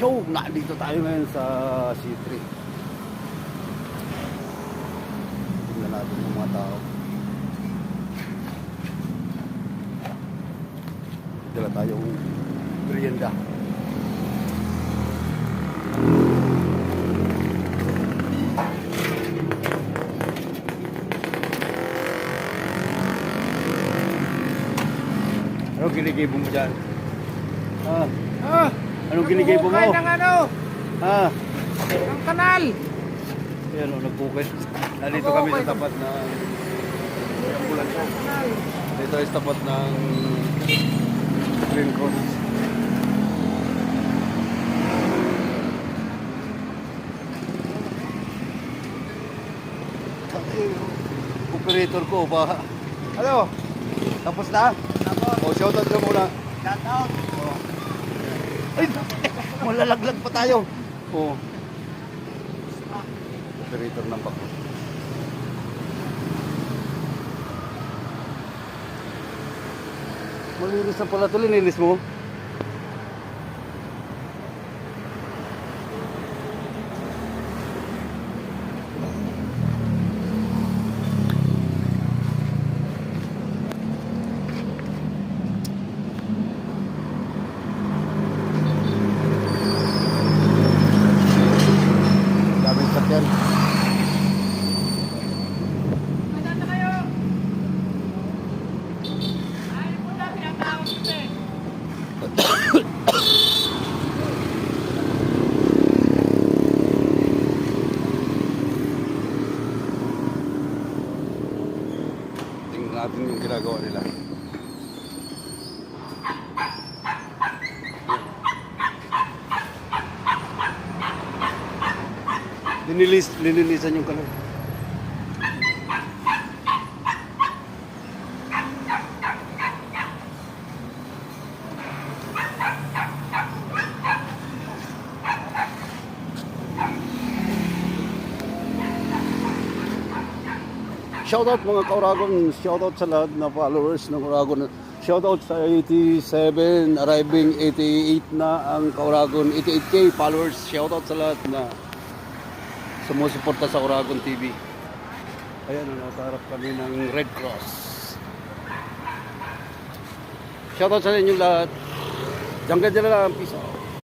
So, nandito tayo ngayon sa C3. Tingnan natin yung mga tao. Dala tayong merienda. Anong ginigibo mo dyan? Anong ginigibo mo? Ng ano? Ng kanal. Ayan o, nagbukit. Nandito kami sa tapat ng ambulansya. Dito ay sa tapat ng Green Cross. Operator ko ba? Ano? Tapos na? Tapos. O, shoutout ka muna. Shoutout. Ay, malalaglag pa tayo. Oo. Operator ng bako. Malinis na pala ito. Linilis mo? Daming sakyan. Tingnan natin yung ginagawa nila. Linilisan yung kalor. Shoutout mga Kauragon, shoutout sa lahat na followers ng Kauragon. Shoutout sa 87, arriving 88 na ang Kauragon, 88k followers. Shoutout sa lahat na sumusuporta sa Kauragon TV. Ayan, nasa harap kami ng Red Cross. Shoutout sa inyo lahat. Diyan ka dyan lang, peace out.